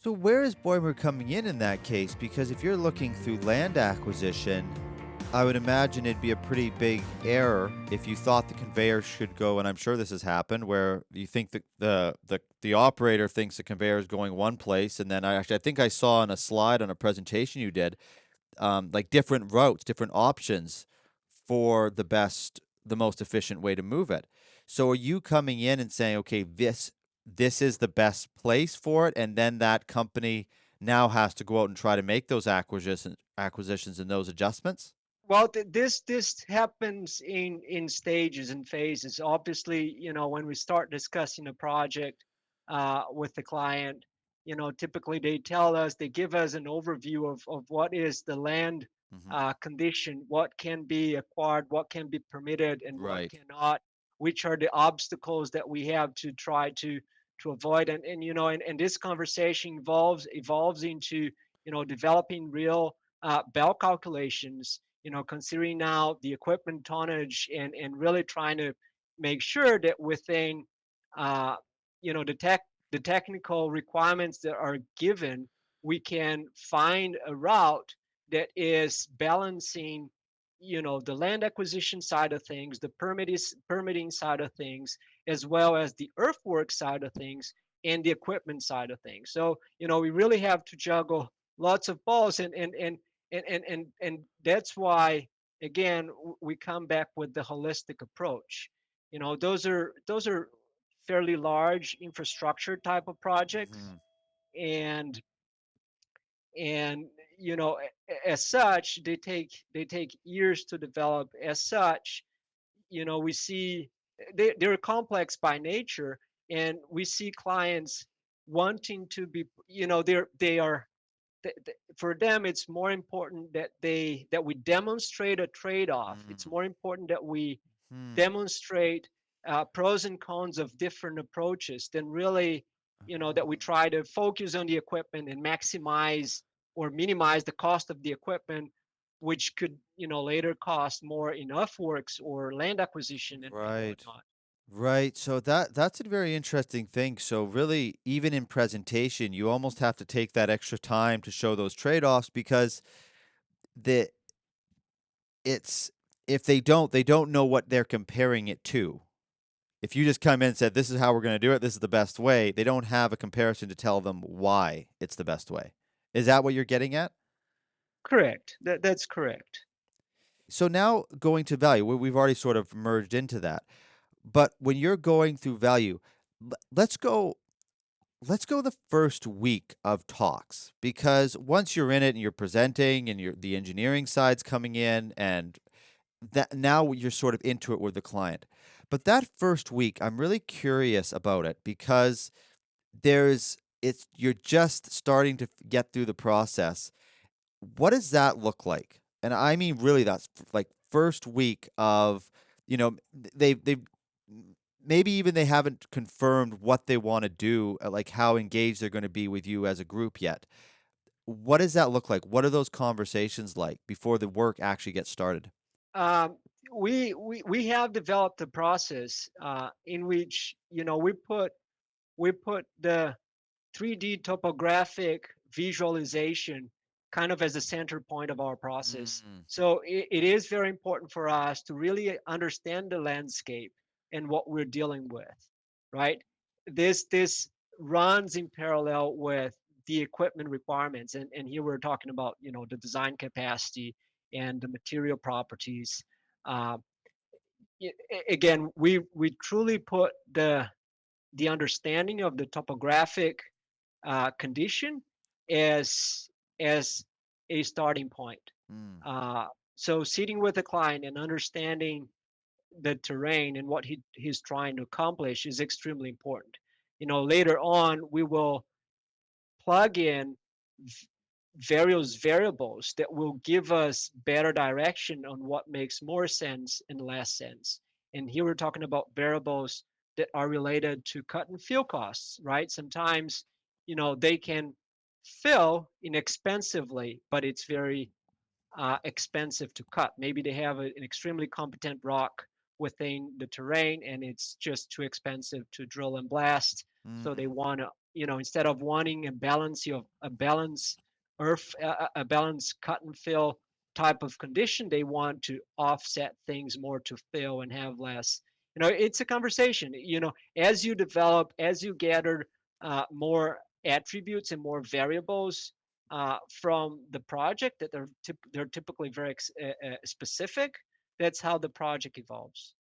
So where is Beumer coming in that case? Because if you're looking through land acquisition, I would imagine it'd be a pretty big error if you thought the conveyor should go, and I'm sure this has happened, where you think that the operator thinks the conveyor is going one place, and then I think I saw on a slide on a presentation you did, like different routes, different options for the most efficient way to move it. So are you coming in and saying, okay, this is the best place for it, and then that company now has to go out and try to make those acquisitions and those adjustments? Well, this happens in stages and phases. Obviously, when we start discussing a project with the client, typically they give us an overview of what is the land Hmm. condition, what can be acquired, what can be permitted, and what Right. cannot. Which are the obstacles that we have to try to avoid, and this conversation evolves into developing real bell calculations, considering now the equipment tonnage, and really trying to make sure that within uh, the technical requirements that are given, we can find a route that is balancing the land acquisition side of things, the permitting side of things, as well as the earthwork side of things and the equipment side of things. So we really have to juggle lots of balls, and that's why, again, we come back with the holistic approach. Those are fairly large infrastructure type of projects, Hmm. and and as such they take years to develop. As such, we see they're complex by nature, and we see clients wanting to be, they are for them it's more important that we demonstrate a trade-off. It's Mm. more important that we Hmm. demonstrate pros and cons of different approaches than really, that we Oh. try to focus on the equipment and maximize or minimize the cost of the equipment, which could later cost more in earthworks or land acquisition and Right. whatnot. Right. So that's a very interesting thing. So really, even in presentation, you almost have to take that extra time to show those trade-offs because the it's if they don't know what they're comparing it to. If you just come in and said, "This is how we're going to do it. This is the best way," they don't have a comparison to tell them why it's the best way. Is that what you're getting at? Correct. That's correct. So now going to value, we've already sort of merged into that. But when you're going through value, let's go. Let's go the first week of talks because once you're in it and you're presenting and the engineering side's coming in and that now you're sort of into it with the client. But that first week, I'm really curious about it because you're just starting to get through the process. What does that look like? And I mean, really, that's like first week of, they've maybe even they haven't confirmed what they want to do, like how engaged they're going to be with you as a group yet. What does that look like? What are those conversations like before the work actually gets started? Um, we have developed a process in which we put the 3D topographic visualization kind of as a center point of our process. Mm. So it is very important for us to really understand the landscape and what we're dealing with, right? This runs in parallel with the equipment requirements, and here we're talking about the design capacity and the material properties. Uh, Again, we truly put the understanding of the topographic condition as as a starting point. Mm. Uh, so sitting with the client and understanding the terrain and what he's trying to accomplish is extremely important. Later on we will plug in various variables that will give us better direction on what makes more sense and less sense. And here we're talking about variables that are related to cut and fill costs, right? Sometimes, they can fill inexpensively, but it's very expensive to cut. Maybe they have an extremely competent rock within the terrain, and it's just too expensive to drill and blast. So they Mhm. want to, instead of wanting a balance earth, a balance cut and fill type of condition, they want to offset things more to fill and have less. It's a conversation. As you develop, as you gather more attributes and more variables from the project that they're typically very specific. That's how the project evolves.